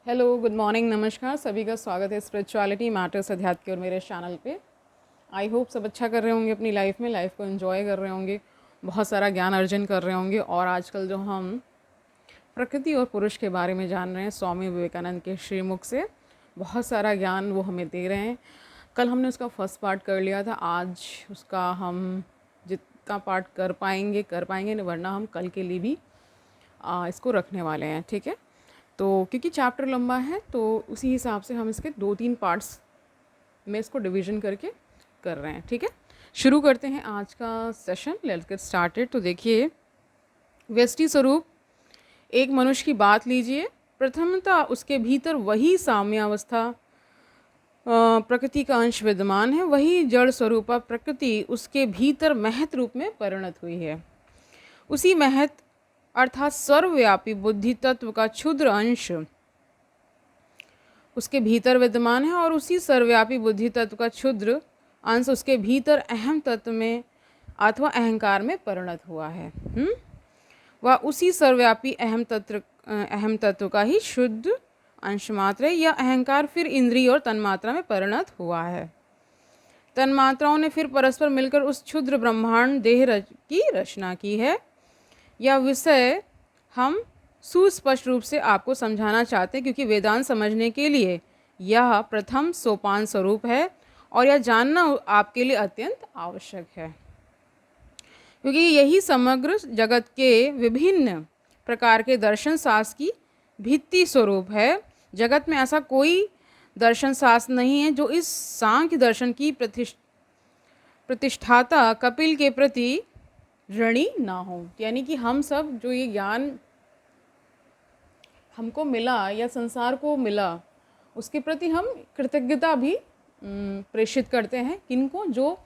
Hello, good morning, नमस्कार। सभी का स्वागत है स्पिरिचुअलिटी मैटर्स अध्यात्म के और मेरे चैनल पे। आई होप सब अच्छा कर रहे होंगे अपनी लाइफ में, लाइफ को एंजॉय कर रहे होंगे, बहुत सारा ज्ञान अर्जन कर रहे होंगे। और आजकल जो हम प्रकृति और पुरुष के बारे में जान रहे हैं स्वामी विवेकानंद के श्रीमुख से, बहुत सारा ज्ञान वो हमें दे रहे हैं। कल हमने उसका फर्स्ट पार्ट कर लिया था, आज उसका हम जितना पार्ट कर पाएंगे नहीं, वरना हम कल के लिए भी इसको रखने वाले हैं। ठीक है, तो क्योंकि चैप्टर लंबा है तो उसी हिसाब से हम इसके 2-3 पार्ट्स में इसको डिवीज़न करके कर रहे हैं। ठीक है, शुरू करते हैं आज का सेशन। Let's get started. तो देखिए, व्यष्टि स्वरूप एक मनुष्य की बात लीजिए। प्रथमतः उसके भीतर वही साम्यावस्था प्रकृति का अंश विद्यमान है, वही जड़ स्वरूपा प्रकृति उसके भीतर महत रूप में परिणत हुई है। उसी महत अर्थात सर्वव्यापी बुद्धि तत्व का क्षुद्र अंश उसके भीतर विद्यमान है और उसी सर्वव्यापी बुद्धि तत्व का क्षुद्र अंश उसके भीतर अहम तत्व में अथवा अहंकार में परिणत हुआ है। वह उसी सर्वव्यापी अहम तत्व का ही शुद्ध अंश मात्र है। यह अहंकार फिर इंद्रिय और तन्मात्रा में परिणत हुआ है। तन्मात्राओं ने फिर परस्पर मिलकर उस क्षुद्र ब्रह्मांड की रचना की है। यह विषय हम सुस्पष्ट रूप से आपको समझाना चाहते हैं, क्योंकि वेदांत समझने के लिए यह प्रथम सोपान स्वरूप है और यह जानना आपके लिए अत्यंत आवश्यक है, क्योंकि यही समग्र जगत के विभिन्न प्रकार के दर्शन शास्त्र की भित्ति स्वरूप है। जगत में ऐसा कोई दर्शन शास्त्र नहीं है जो इस सांख्य दर्शन की प्रतिष्ठाता कपिल के प्रति ऋणी ना हो। यानी कि हम सब जो ये ज्ञान हमको मिला या संसार को मिला, उसके प्रति हम कृतज्ञता भी प्रेषित करते हैं। किनको? जो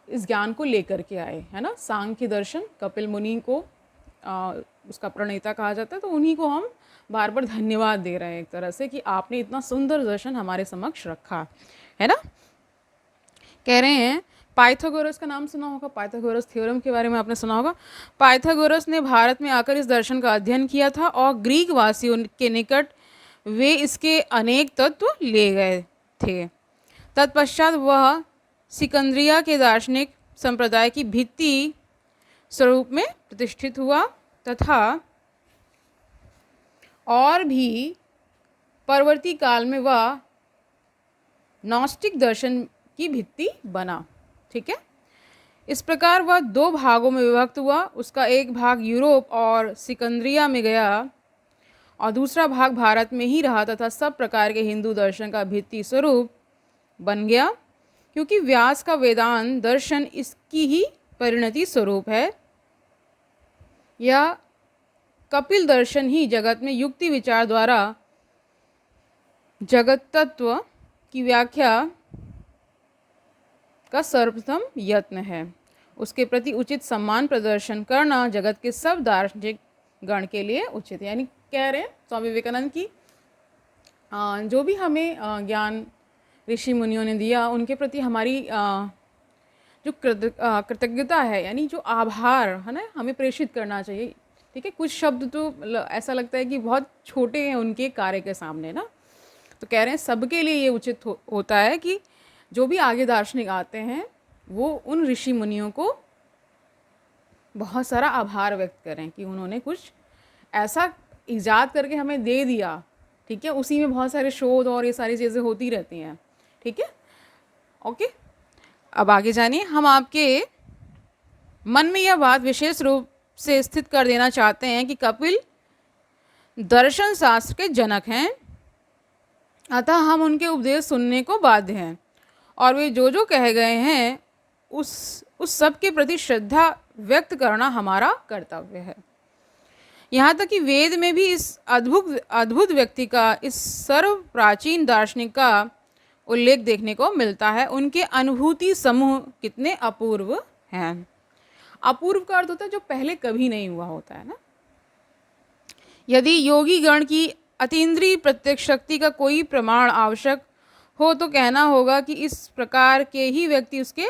इस ज्ञान को लेकर के आए, है ना। सांख्य दर्शन कपिल मुनि को उसका प्रणेता कहा जाता है, तो उन्हीं को हम बार बार धन्यवाद दे रहे हैं एक तरह से, कि आपने इतना सुंदर दर्शन हमारे समक्ष रखा है ना। कह रहे हैं, पाइथागोरस का नाम सुना होगा, पाइथागोरस थ्योरम के बारे में आपने सुना होगा। पाइथागोरस ने भारत में आकर इस दर्शन का अध्ययन किया था और ग्रीक वासियों के निकट वे इसके अनेक तत्व ले गए थे। तत्पश्चात वह सिकंदरिया के दार्शनिक संप्रदाय की भित्ति स्वरूप में प्रतिष्ठित हुआ तथा और भी परवर्ती काल में वह नॉस्टिक दर्शन की भित्ति बना। ठीक है, इस प्रकार वह 2 भागों में विभक्त हुआ। उसका एक भाग यूरोप और सिकंदरिया में गया और दूसरा भाग भारत में ही रहा तथा सब प्रकार के हिंदू दर्शन का भित्ति स्वरूप बन गया। क्योंकि व्यास का वेदांत दर्शन इसकी ही परिणति स्वरूप है। यह कपिल दर्शन ही जगत में युक्ति विचार द्वारा जगत तत्व की व्याख्या का सर्वप्रथम यत्न है। उसके प्रति उचित सम्मान प्रदर्शन करना जगत के सब दार्शनिक गण के लिए उचित है। यानी कह रहे हैं स्वामी विवेकानंद की जो भी हमें ज्ञान ऋषि मुनियों ने दिया, उनके प्रति हमारी जो कृतज्ञता है, यानी जो आभार है ना, हमें प्रेषित करना चाहिए। ठीक है, कुछ शब्द तो ऐसा लगता है कि बहुत छोटे हैं उनके कार्य के सामने ना। तो कह रहे हैं सबके लिए ये उचित होता है कि जो भी आगे दार्शनिक आते हैं वो उन ऋषि मुनियों को बहुत सारा आभार व्यक्त करें कि उन्होंने कुछ ऐसा ईजाद करके हमें दे दिया। ठीक है, उसी में बहुत सारे शोध और ये सारी चीज़ें होती रहती हैं। ठीक है, ओके, अब आगे जानिए। हम आपके मन में यह बात विशेष रूप से स्थित कर देना चाहते हैं कि कपिल दर्शन शास्त्र के जनक हैं, अतः हम उनके उपदेश सुनने को बाध्य हैं और वे जो कह गए हैं उस सब के प्रति श्रद्धा व्यक्त करना हमारा कर्तव्य है। यहाँ तक कि वेद में भी इस अद्भुत व्यक्ति का, इस सर्व प्राचीन दार्शनिक का उल्लेख देखने को मिलता है। उनके अनुभूति समूह कितने अपूर्व हैं। अपूर्व का अर्थ होता है जो पहले कभी नहीं हुआ होता है ना। यदि योगी गण की अतीन्द्रिय प्रत्यक्ष शक्ति का कोई प्रमाण आवश्यक हो तो कहना होगा कि इस प्रकार के ही व्यक्ति उसके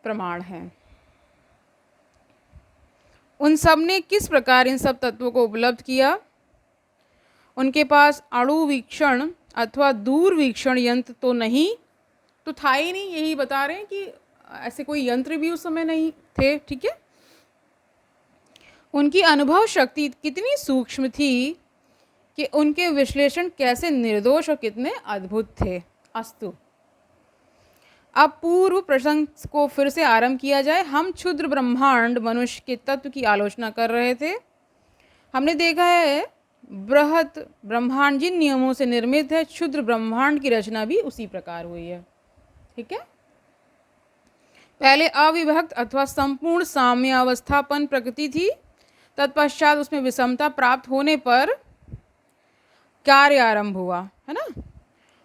प्रमाण हैं। उन सब ने किस प्रकार इन सब तत्वों को उपलब्ध किया उनके पास अणुवीक्षण अथवा दूरवीक्षण यंत्र तो नहीं, तो था ही नहीं, यही बता रहे हैं कि ऐसे कोई यंत्र भी उस समय नहीं थे। ठीक है, उनकी अनुभव शक्ति कितनी सूक्ष्म थी कि उनके विश्लेषण कैसे निर्दोष और कितने अद्भुत थे। अस्तु, अब पूर्व प्रसंग को फिर से आरंभ किया जाए। हम क्षुद्र ब्रह्मांड मनुष्य के तत्व की आलोचना कर रहे थे। हमने देखा है बृहत ब्रह्मांड जिन नियमों से निर्मित है, क्षुद्र ब्रह्मांड की रचना भी उसी प्रकार हुई है। ठीक है, पहले अविभक्त अथवा संपूर्ण साम्यावस्थापन प्रकृति थी, तत्पश्चात उसमें विषमता प्राप्त होने पर कार्य आरंभ हुआ, है ना।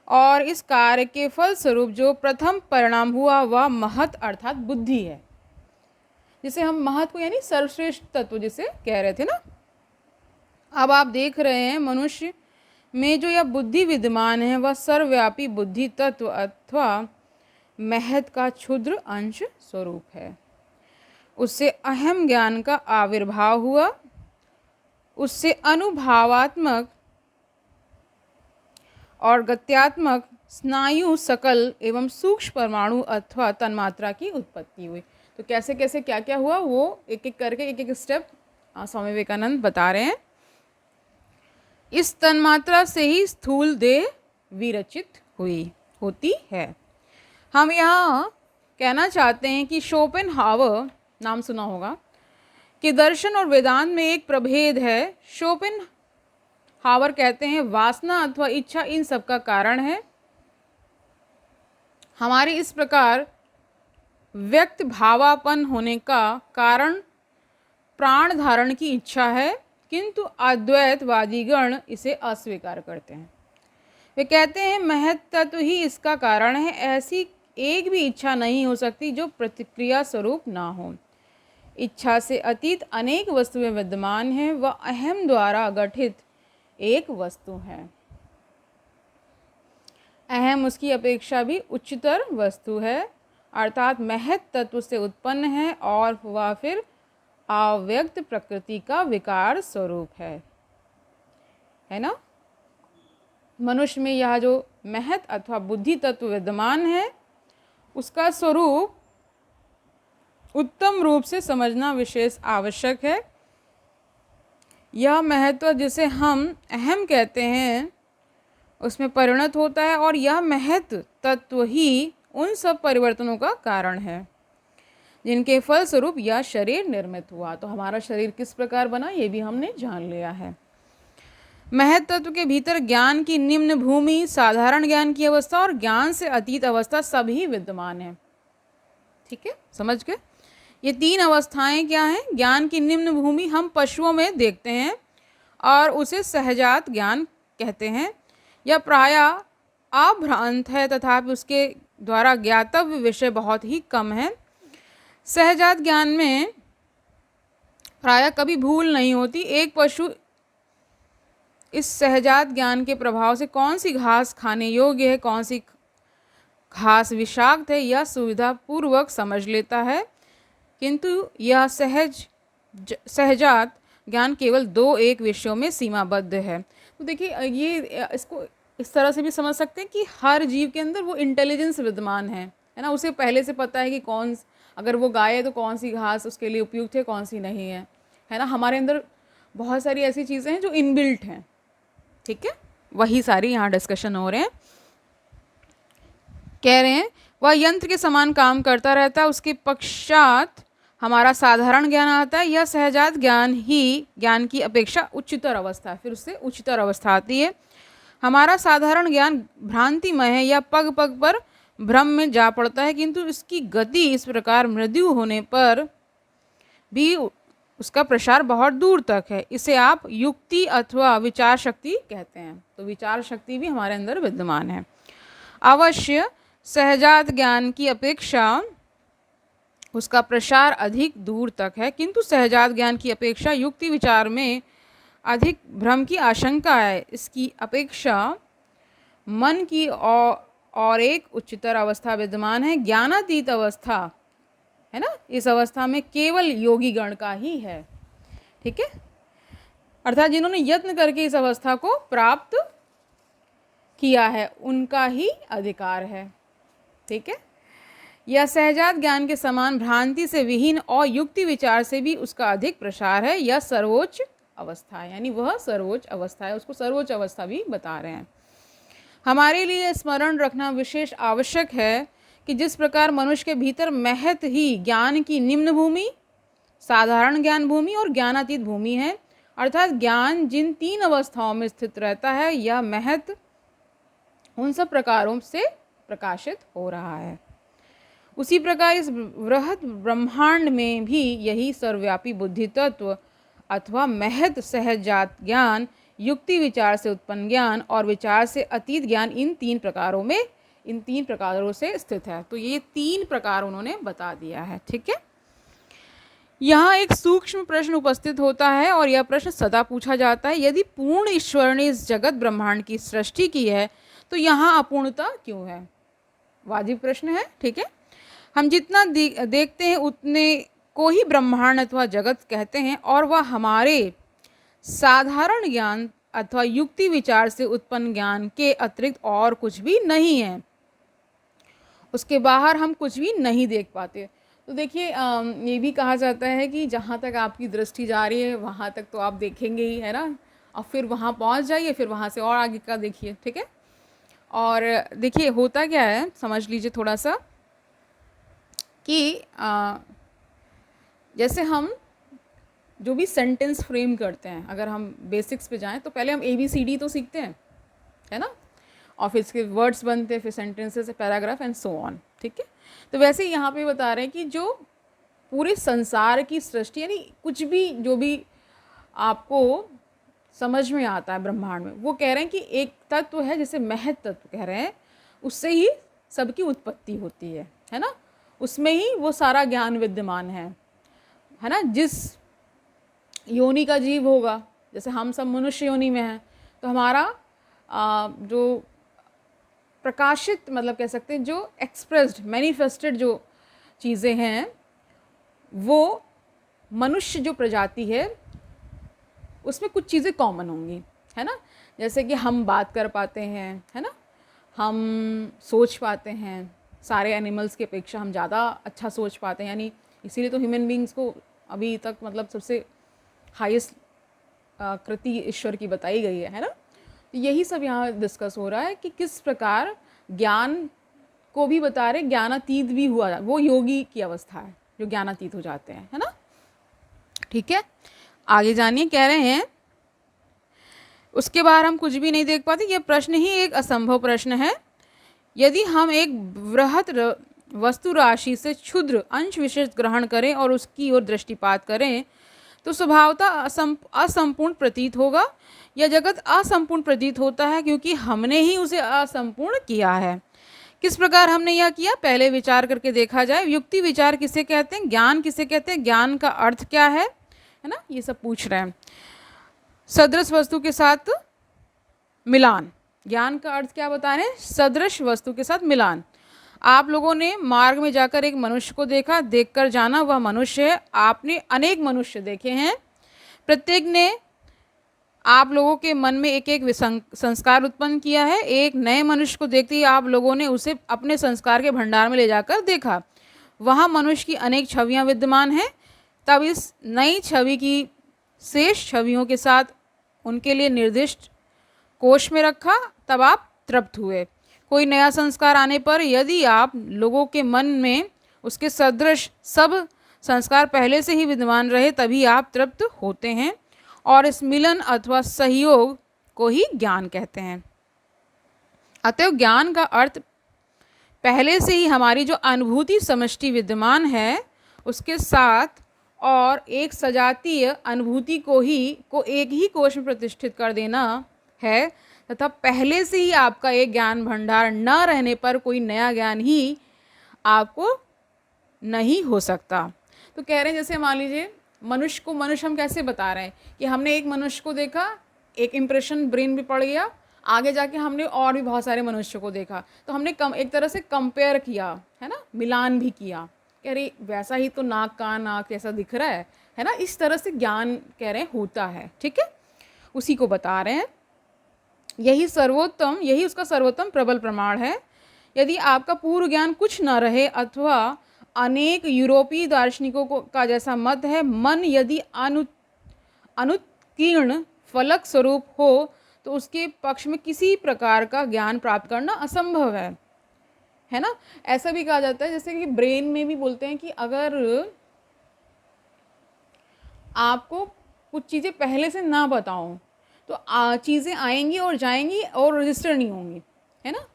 और इस कार्य के फलस्वरूप जो प्रथम परिणाम हुआ वह महत अर्थात बुद्धि है, जिसे हम महत को यानी सर्वश्रेष्ठ तत्व जिसे कह रहे थे ना। अब आप देख रहे हैं मनुष्य में जो यह बुद्धि विद्यमान है वह सर्वव्यापी बुद्धि तत्व अथवा महत का क्षुद्र अंश स्वरूप है। उससे अहम ज्ञान का आविर्भाव हुआ, उससे अनुभावात्मक और गत्यात्मक स्नायु सकल एवं सूक्ष्म परमाणु अथवा तन्मात्रा की उत्पत्ति हुई। तो कैसे कैसे क्या क्या हुआ वो एक एक करके एक एक स्टेप स्वामी विवेकानंद बता रहे हैं। इस तन्मात्रा से ही स्थूल देह विरचित होती है। हम यहाँ कहना चाहते हैं कि शोपेनहावर, नाम सुना होगा, कि दर्शन और वेदांत में एक प्रभेद है। शोपेनहावर कहते हैं वासना अथवा इच्छा इन सब का कारण है। हमारी इस प्रकार व्यक्त भावापन होने का कारण प्राण धारण की इच्छा है, किंतु अद्वैतवादीगण इसे अस्वीकार करते हैं। वे कहते हैं महत तत्व ही इसका कारण है, ऐसी एक भी इच्छा नहीं हो सकती जो प्रतिक्रिया स्वरूप ना हो। इच्छा से अतीत अनेक वस्तुएं विद्यमान हैं, वह अहम द्वारा गठित एक वस्तु है। अहम उसकी अपेक्षा भी उच्चतर वस्तु है, अर्थात महत तत्व से उत्पन्न है और वह फिर अव्यक्त प्रकृति का विकार स्वरूप है ना। मनुष्य में यह जो महत अथवा बुद्धि तत्व विद्यमान है उसका स्वरूप उत्तम रूप से समझना विशेष आवश्यक है। यह महत्व जिसे हम अहम कहते हैं उसमें परिणत होता है और यह महत तत्व ही उन सब परिवर्तनों का कारण है जिनके फलस्वरूप यह शरीर निर्मित हुआ। तो हमारा शरीर किस प्रकार बना ये भी हमने जान लिया है। महत तत्व के भीतर ज्ञान की निम्न भूमि, साधारण ज्ञान की अवस्था और ज्ञान से अतीत अवस्था सभी विद्यमान है। ठीक है, समझ गए। ये तीन अवस्थाएं क्या हैं? ज्ञान की निम्न भूमि हम पशुओं में देखते हैं और उसे सहजात ज्ञान कहते हैं। यह प्रायः अभ्रांत है तथापि उसके द्वारा ज्ञातव्य विषय बहुत ही कम है। सहजात ज्ञान में प्रायः कभी भूल नहीं होती। एक पशु इस सहजात ज्ञान के प्रभाव से कौन सी घास खाने योग्य है, कौन सी घास विषाक्त है, यह सुविधापूर्वक समझ लेता है, किंतु यह सहजात ज्ञान केवल 2-1 विषयों में सीमाबद्ध है। तो देखिए ये इसको इस तरह से भी समझ सकते हैं कि हर जीव के अंदर वो इंटेलिजेंस विद्यमान है ना। उसे पहले से पता है कि अगर वो गाय है तो कौन सी घास उसके लिए उपयुक्त है, कौन सी नहीं है ना। हमारे अंदर बहुत सारी ऐसी चीज़ें हैं जो इनबिल्ट हैं। ठीक है, वही सारी यहाँ डिस्कशन हो रहे हैं। कह रहे हैं वह यंत्र के समान काम करता रहता है, उसके पश्चात हमारा साधारण ज्ञान आता है। यह सहजात ज्ञान ही ज्ञान की अपेक्षा उच्चतर अवस्था है, फिर उससे उच्चतर अवस्था आती है। हमारा साधारण ज्ञान भ्रांतिमय है, यह पग पग पर भ्रम में जा पड़ता है, किंतु इसकी गति इस प्रकार मृदु होने पर भी उसका प्रसार बहुत दूर तक है। इसे आप युक्ति अथवा विचार शक्ति कहते हैं। तो विचार शक्ति भी हमारे अंदर विद्यमान है। अवश्य सहजात ज्ञान की अपेक्षा उसका प्रसार अधिक दूर तक है, किंतु सहजात ज्ञान की अपेक्षा युक्ति विचार में अधिक भ्रम की आशंका है। इसकी अपेक्षा मन की और एक उच्चतर अवस्था विद्यमान है, ज्ञानातीत अवस्था, है ना। इस अवस्था में केवल योगी गण का ही है। ठीक है, अर्थात जिन्होंने यत्न करके इस अवस्था को प्राप्त किया है उनका ही अधिकार है। ठीक है, यह सहजात ज्ञान के समान भ्रांति से विहीन और युक्ति विचार से भी उसका अधिक प्रसार है। यह सर्वोच्च अवस्था है, यानी वह सर्वोच्च अवस्था है, उसको सर्वोच्च अवस्था भी बता रहे हैं। हमारे लिए स्मरण रखना विशेष आवश्यक है कि जिस प्रकार मनुष्य के भीतर महत ही ज्ञान की निम्न भूमि, साधारण ज्ञान भूमि और ज्ञानातीत भूमि है, अर्थात ज्ञान जिन 3 अवस्थाओं में स्थित रहता है, यह महत उन सब प्रकारों से प्रकाशित हो रहा है। उसी प्रकार इस वृहत ब्रह्मांड में भी यही सर्वव्यापी बुद्धि तत्व अथवा महत सहजात ज्ञान, युक्ति विचार से उत्पन्न ज्ञान और विचार से अतीत ज्ञान इन 3 प्रकारों से स्थित है। तो ये 3 प्रकार उन्होंने बता दिया है। ठीक है, यहाँ एक सूक्ष्म प्रश्न उपस्थित होता है और यह प्रश्न सदा पूछा जाता है, यदि पूर्ण ईश्वर ने इस जगत ब्रह्मांड की सृष्टि की है तो यहाँ अपूर्णता क्यों है? वाजिब प्रश्न है। ठीक है, हम जितना देखते हैं उतने को ही ब्रह्मांड अथवा जगत कहते हैं और वह हमारे साधारण ज्ञान अथवा युक्ति विचार से उत्पन्न ज्ञान के अतिरिक्त और कुछ भी नहीं है, उसके बाहर हम कुछ भी नहीं देख पाते। तो देखिए ये भी कहा जाता है कि जहाँ तक आपकी दृष्टि जा रही है वहाँ तक तो आप देखेंगे ही, है ना, और फिर वहाँ पहुँच जाइए, फिर वहाँ से और आगे का देखिए। ठीक है, और देखिए होता क्या है, समझ लीजिए थोड़ा सा कि जैसे हम जो भी सेंटेंस फ्रेम करते हैं, अगर हम बेसिक्स पे जाएं तो पहले हम ABCD तो सीखते हैं, है ना, और फिर इसके वर्ड्स बनते हैं, फिर sentences, paragraph and so on. ठीक है, तो वैसे ही यहाँ पे बता रहे हैं कि जो पूरे संसार की सृष्टि, यानी कुछ भी जो भी आपको समझ में आता है ब्रह्मांड में, वो कह रहे हैं कि एक तत्व है जिसे महत तत्व कह रहे हैं, उससे ही सबकी उत्पत्ति होती है ना, उसमें ही वो सारा ज्ञान विद्यमान है ना। जिस योनि का जीव होगा, जैसे हम सब मनुष्य योनि में हैं, तो हमारा जो प्रकाशित, मतलब कह सकते हैं जो एक्सप्रेस्ड, मैनिफेस्टेड जो चीज़ें हैं, वो मनुष्य जो प्रजाति है उसमें कुछ चीज़ें कॉमन होंगी, है ना, जैसे कि हम बात कर पाते हैं, है ना, हम सोच पाते हैं, सारे एनिमल्स की अपेक्षा हम ज़्यादा अच्छा सोच पाते हैं, यानी इसीलिए तो ह्यूमन बींग्स को अभी तक मतलब सबसे हाईएस्ट कृति ईश्वर की बताई गई है ना। तो यही सब यहाँ डिस्कस हो रहा है कि किस प्रकार ज्ञान को भी बता रहे, ज्ञानातीत भी हुआ, वो योगी की अवस्था है जो ज्ञानातीत हो जाते हैं, है ना। ठीक है, आगे जानिए, कह रहे हैं उसके बाहर हम कुछ भी नहीं देख पाते। यह प्रश्न ही एक असंभव प्रश्न है। यदि हम एक बृहत वस्तु राशि से क्षुद्र अंश विशेष ग्रहण करें और उसकी ओर दृष्टिपात करें तो स्वभावतः असंपूर्ण प्रतीत होगा। यह जगत असंपूर्ण प्रतीत होता है क्योंकि हमने ही उसे असंपूर्ण किया है। किस प्रकार हमने यह किया, पहले विचार करके देखा जाए। युक्ति विचार किसे कहते हैं, ज्ञान किसे कहते हैं, ज्ञान का अर्थ क्या है ना, ये सब पूछ रहे हैं। सदृश वस्तु के साथ मिलान, ज्ञान का अर्थ क्या बता रहे हैं, सदृश वस्तु के साथ मिलान। आप लोगों ने मार्ग में जाकर एक मनुष्य को देखा, देखकर जाना वह मनुष्य है। आपने अनेक मनुष्य देखे हैं, प्रत्येक ने आप लोगों के मन में एक एक संस्कार उत्पन्न किया है। एक नए मनुष्य को देखते ही आप लोगों ने उसे अपने संस्कार के भंडार में ले जाकर देखा। वहाँ मनुष्य की अनेक छवियाँ विद्यमान हैं। तब इस नई छवि की शेष छवियों के साथ उनके लिए निर्दिष्ट कोश में रखा, तब आप तृप्त हुए। कोई नया संस्कार आने पर यदि आप लोगों के मन में उसके सदृश सब संस्कार पहले से ही विद्यमान रहे तभी आप तृप्त होते हैं, और इस मिलन अथवा सहयोग को ही ज्ञान कहते हैं। अतएव ज्ञान का अर्थ पहले से ही हमारी जो अनुभूति समष्टि विद्यमान है उसके साथ और एक सजातीय अनुभूति को एक ही कोश में प्रतिष्ठित कर देना है, तथा पहले से ही आपका एक ज्ञान भंडार न रहने पर कोई नया ज्ञान ही आपको नहीं हो सकता। तो कह रहे हैं जैसे मान लीजिए मनुष्य को, मनुष्य हम कैसे बता रहे हैं कि हमने एक मनुष्य को देखा, एक इम्प्रेशन ब्रेन में पड़ गया, आगे जाके हमने और भी बहुत सारे मनुष्य को देखा, तो हमने एक तरह से कंपेयर किया, है ना, मिलान भी किया, कह रहे वैसा ही तो नाक का नाक ऐसा दिख रहा है ना। इस तरह से ज्ञान कह रहे हैं होता है। ठीक है, उसी को बता रहे हैं। यही उसका सर्वोत्तम प्रबल प्रमाण है। यदि आपका पूर्व ज्ञान कुछ न रहे अथवा अनेक यूरोपीय दार्शनिकों का जैसा मत है, मन यदि अनुत्कीर्ण फलक स्वरूप हो तो उसके पक्ष में किसी प्रकार का ज्ञान प्राप्त करना असंभव है ना। ऐसा भी कहा जाता है, जैसे कि ब्रेन में भी बोलते हैं कि अगर आपको कुछ चीज़ें पहले से ना बताऊं तो चीज़ें आएंगी और जाएंगी और रजिस्टर नहीं होंगी, है ना।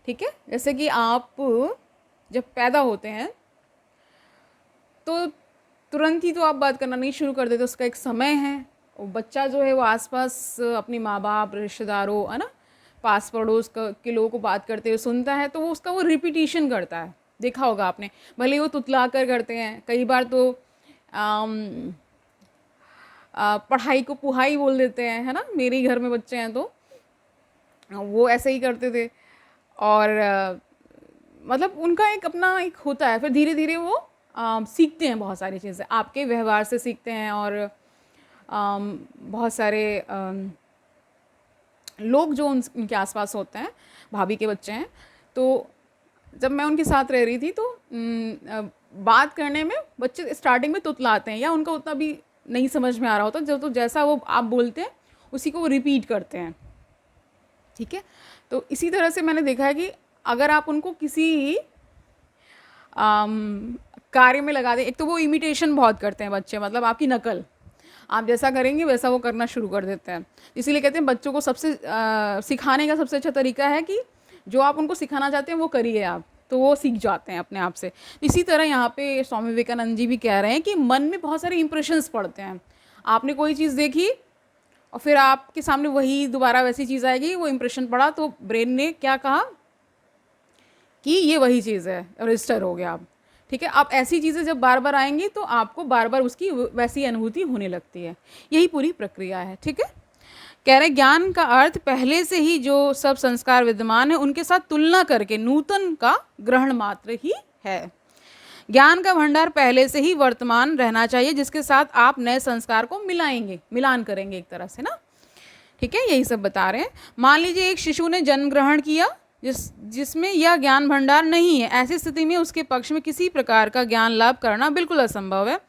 ठीक है, जैसे कि आप जब पैदा होते हैं तो तुरंत ही तो आप बात करना नहीं शुरू कर देते, उसका एक समय है। और बच्चा जो है वो आसपास अपने माँ बाप, रिश्तेदारों, है ना, पास पड़ोस के लोगों को बात करते हुए सुनता है, तो वो उसका वो रिपीटिशन करता है। देखा होगा आपने, भले वो तुतला कर करते हैं, कई बार तो पढ़ाई को पुहाई बोल देते हैं, है ना। मेरे ही घर में बच्चे हैं तो वो ऐसे ही करते थे। और मतलब उनका एक अपना एक होता है, फिर धीरे धीरे वो सीखते हैं बहुत सारी चीज़ें, आपके व्यवहार से सीखते हैं। और बहुत सारे लोग जो उनके आसपास होते हैं, भाभी के बच्चे हैं, तो जब मैं उनके साथ रह रही थी तो बात करने में बच्चे स्टार्टिंग में तुतलाते हैं या उनका उतना भी नहीं समझ में आ रहा होता, जब तो जैसा वो आप बोलते हैं उसी को वो रिपीट करते हैं। ठीक है, तो इसी तरह से मैंने देखा है कि अगर आप उनको किसी कार्य में लगा दें, एक तो वो इमिटेशन बहुत करते हैं बच्चे, मतलब आपकी नकल, आप जैसा करेंगे वैसा वो करना शुरू कर देते हैं। इसीलिए कहते हैं बच्चों को सबसे सिखाने का सबसे अच्छा तरीका है कि जो आप उनको सिखाना चाहते हैं वो करिए आप, तो वो सीख जाते हैं अपने आप से। इसी तरह यहाँ पे स्वामी विवेकानंद जी भी कह रहे हैं कि मन में बहुत सारे इंप्रेशंस पड़ते हैं। आपने कोई चीज़ देखी और फिर आपके सामने वही दोबारा वैसी चीज़ आएगी, वो इंप्रेशन पड़ा तो ब्रेन ने क्या कहा कि ये वही चीज़ है, रजिस्टर हो गया आप। ठीक है, आप ऐसी चीज़ें जब बार बार आएंगी तो आपको बार बार उसकी वैसी अनुभूति होने लगती है। यही पूरी प्रक्रिया है। ठीक है, कह रहे ज्ञान का अर्थ पहले से ही जो सब संस्कार विद्यमान है उनके साथ तुलना करके नूतन का ग्रहण मात्र ही है। ज्ञान का भंडार पहले से ही वर्तमान रहना चाहिए, जिसके साथ आप नए संस्कार को मिलान करेंगे एक तरह से ना। ठीक है, यही सब बता रहे हैं। मान लीजिए एक शिशु ने जन्म ग्रहण किया जिसमें यह ज्ञान भंडार नहीं है, ऐसी स्थिति में उसके पक्ष में किसी प्रकार का ज्ञान लाभ करना बिल्कुल असंभव है।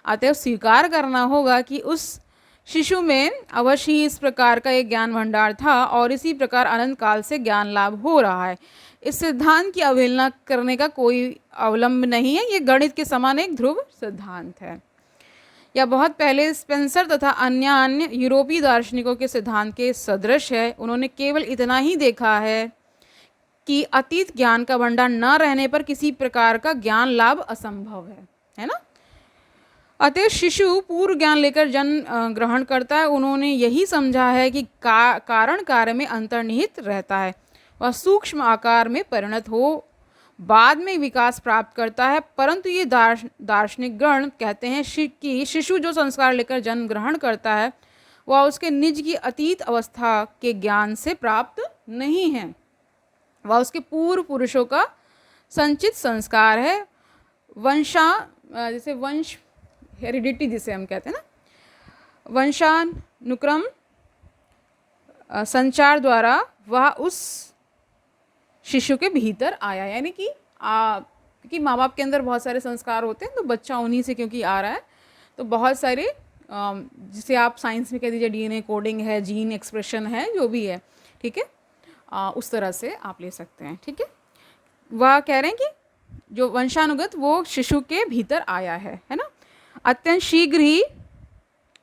अतएव स्वीकार करना होगा कि उस शिशु में अवश्य ही इस प्रकार का एक ज्ञान भंडार था और इसी प्रकार अनंत काल से ज्ञान लाभ हो रहा है। इस सिद्धांत की अवहेलना करने का कोई अवलंब नहीं है, ये गणित के समान एक ध्रुव सिद्धांत है। यह बहुत पहले स्पेंसर तथा अन्य यूरोपीय दार्शनिकों के सिद्धांत के सदृश है। उन्होंने केवल इतना ही देखा है कि अतीत ज्ञान का भंडार न रहने पर किसी प्रकार का ज्ञान लाभ असंभव है ना। अतः शिशु पूर्व ज्ञान लेकर जन्म ग्रहण करता है। उन्होंने यही समझा है कि कारण कार्य में अंतर्निहित रहता है, वह सूक्ष्म आकार में परिणत हो बाद में विकास प्राप्त करता है। परंतु ये दार्शनिक गण कहते हैं कि शिशु जो संस्कार लेकर जन्म ग्रहण करता है वह उसके निज की अतीत अवस्था के ज्ञान से प्राप्त नहीं है, वह उसके पूर्व पुरुषों का संचित संस्कार है। जैसे वंश हेरिडिटी जिसे हम कहते हैं ना, वंशानुक्रम संचार द्वारा वह उस शिशु के भीतर आया। यानी कि क्योंकि माँ बाप के अंदर बहुत सारे संस्कार होते हैं तो बच्चा उन्हीं से क्योंकि आ रहा है, तो बहुत सारे जिसे आप साइंस में कह दीजिए डीएनए कोडिंग है, जीन एक्सप्रेशन है, जो भी है, ठीक है, उस तरह से आप ले सकते हैं। ठीक है, वह कह रहे हैं कि जो वंशानुगत वो शिशु के भीतर आया है ना। अत्यंत शीघ्र ही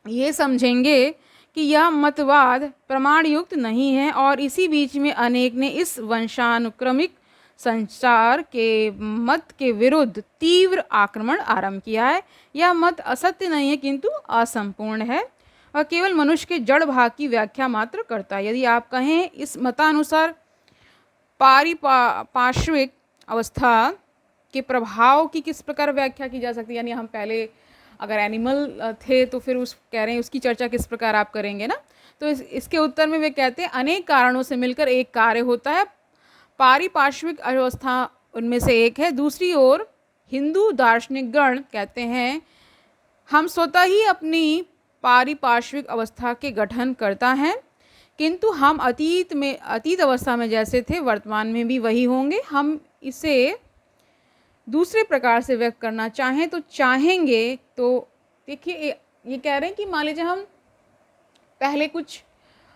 ये समझेंगे कि यह मतवाद प्रमाण युक्त नहीं है और इसी बीच में अनेक ने इस वंशानुक्रमिक संचार के मत के विरुद्ध तीव्र आक्रमण आरंभ किया है। यह मत असत्य नहीं है किंतु असंपूर्ण है और केवल मनुष्य के जड़ भाग की व्याख्या मात्र करता है। यदि आप कहें इस मतानुसार पारिपार्श्विक अवस्था के प्रभाव की किस प्रकार व्याख्या की जा सकती है, यानी हम पहले अगर एनिमल थे तो फिर कह रहे हैं उसकी चर्चा किस प्रकार आप करेंगे ना। तो इसके उत्तर में वे कहते हैं अनेक कारणों से मिलकर एक कार्य होता है, पारिपार्श्विक अवस्था उनमें से एक है। दूसरी ओर हिंदू दार्शनिक गण कहते हैं हम स्वतः ही अपनी पारिपार्श्विक अवस्था के गठन करता है, किंतु हम अतीत अवस्था में जैसे थे वर्तमान में भी वही होंगे। हम इसे दूसरे प्रकार से व्यक्त करना चाहें तो चाहेंगे तो देखिए ये कह रहे हैं कि मान लीजिए हम पहले कुछ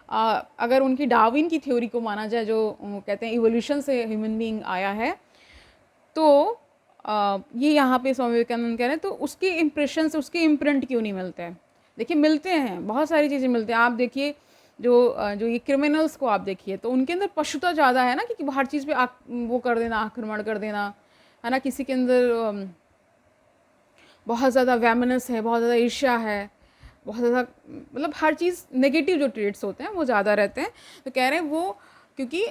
अगर उनकी डार्विन की थ्योरी को माना जाए, जो कहते हैं इवोल्यूशन से ह्यूमन बीइंग आया है, तो ये यहाँ पे स्वामी विवेकानंद कह रहे हैं तो उसके इम्प्रेशंस, उसके इम्प्रिंट क्यों नहीं मिलते हैं? देखिए मिलते हैं, बहुत सारी चीज़ें मिलती हैं। आप देखिए जो ये क्रिमिनल्स को आप देखिए तो उनके अंदर पशुता ज़्यादा है ना, कि हर चीज़ पे वो कर देना, आक्रमण कर देना, है ना। किसी के अंदर बहुत ज़्यादा वैमनस है, बहुत ज़्यादा ईर्ष्या है, बहुत ज़्यादा मतलब हर चीज़ नेगेटिव जो ट्रेड्स होते हैं वो ज़्यादा रहते हैं। तो कह रहे हैं वो क्योंकि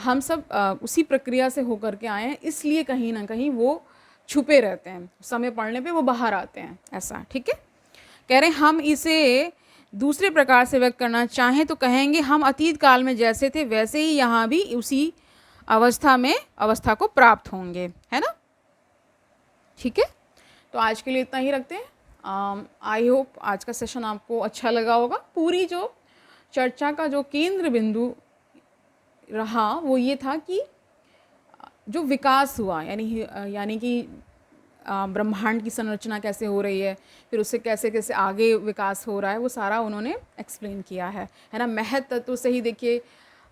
हम सब उसी प्रक्रिया से होकर के आए हैं, इसलिए कहीं ना कहीं वो छुपे रहते हैं, समय पड़ने पे वो बाहर आते हैं, ऐसा। ठीक है, कह रहे हैं हम इसे दूसरे प्रकार से व्यक्त करना चाहें तो कहेंगे हम अतीत काल में जैसे थे वैसे ही यहाँ भी उसी अवस्था को प्राप्त होंगे, है ना। ठीक है, तो आज के लिए इतना ही रखते हैं। आई होप आज का सेशन आपको अच्छा लगा होगा। पूरी जो चर्चा का जो केंद्र बिंदु रहा वो ये था कि जो विकास हुआ, यानी कि ब्रह्मांड की संरचना कैसे हो रही है, फिर उससे कैसे कैसे आगे विकास हो रहा है, वो सारा उन्होंने एक्सप्लेन किया है ना। महत तत्व से ही देखिए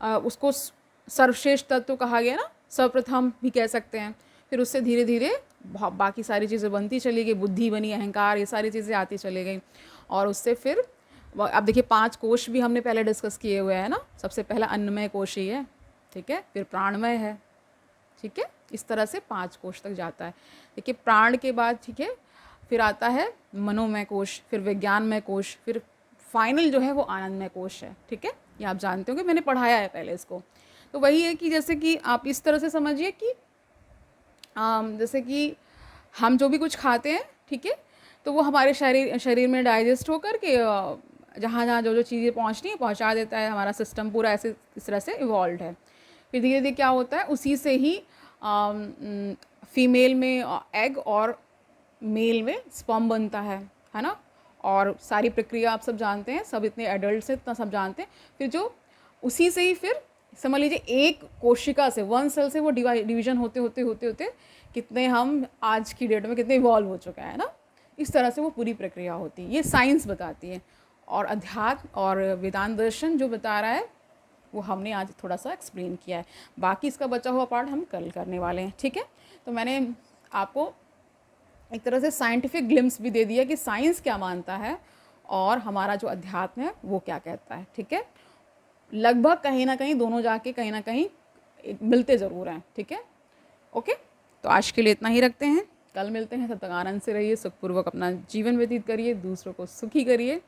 उसको सर्वश्रेष्ठ तत्व कहा गया ना, सर्वप्रथम भी कह सकते हैं। फिर उससे धीरे धीरे बाकी सारी चीज़ें बनती चली गई, बुद्धि बनी, अहंकार, ये सारी चीज़ें आती चली गई। और उससे फिर अब देखिए 5 कोश भी हमने पहले डिस्कस किए हुए हैं ना। सबसे पहला अन्नमय कोश ही है, ठीक है, फिर प्राणमय है, ठीक है, इस तरह से 5 कोश तक जाता है। देखिए प्राण के बाद, ठीक है, फिर आता है मनोमय कोश, फिर विज्ञानमय कोश, फिर फाइनल जो है वो आनंदमय कोश है। ठीक है, ये आप जानते हो कि मैंने पढ़ाया है पहले इसको। तो वही है कि जैसे कि आप इस तरह से समझिए कि जैसे कि हम जो भी कुछ खाते हैं, ठीक है, तो वो हमारे शरीर में डाइजेस्ट होकर के जहाँ जहाँ जो जो चीज़ें पहुँचनी है पहुँचा देता है। हमारा सिस्टम पूरा ऐसे इस तरह से इवॉल्व है। फिर धीरे धीरे क्या होता है, उसी से ही फीमेल में एग और मेल में स्पर्म बनता है ना। और सारी प्रक्रिया आप सब जानते हैं, सब इतने एडल्ट से इतना सब जानते हैं। फिर जो उसी से ही फिर समझ लीजिए एक कोशिका से, 1 सेल से वो डिवीजन होते होते होते होते कितने हम आज की डेट में कितने इवॉल्व हो चुके हैं ना। इस तरह से वो पूरी प्रक्रिया होती है, ये साइंस बताती है। और अध्यात्म और वेदांत दर्शन जो बता रहा है वो हमने आज थोड़ा सा एक्सप्लेन किया है। बाकी इसका बचा हुआ पार्ट हम कल करने वाले हैं, ठीक है। तो मैंने आपको एक तरह से साइंटिफिक ग्लिम्स भी दे दिया कि साइंस क्या मानता है और हमारा जो अध्यात्म है वो क्या कहता है, ठीक है। लगभग कहीं ना कहीं दोनों जाके कहीं ना कहीं मिलते ज़रूर हैं, ठीक है। ओके, तो आज के लिए इतना ही रखते हैं, कल मिलते हैं। तब तक आनंद से रहिए, सुखपूर्वक अपना जीवन व्यतीत करिए, दूसरों को सुखी करिए।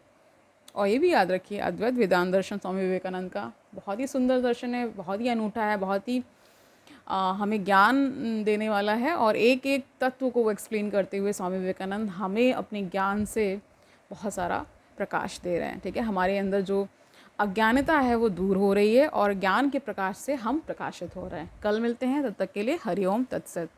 और ये भी याद रखिए, अद्वैत वेदांत दर्शन स्वामी विवेकानंद का बहुत ही सुंदर दर्शन है, बहुत ही अनूठा है, बहुत ही हमें ज्ञान देने वाला है। और एक एक तत्व को वो एक्सप्लेन करते हुए स्वामी विवेकानंद हमें अपने ज्ञान से बहुत सारा प्रकाश दे रहे हैं, ठीक है। हमारे अंदर जो अज्ञानता है वो दूर हो रही है और ज्ञान के प्रकाश से हम प्रकाशित हो रहे हैं। कल मिलते हैं, तब तक के लिए हरि ओम तत्सत।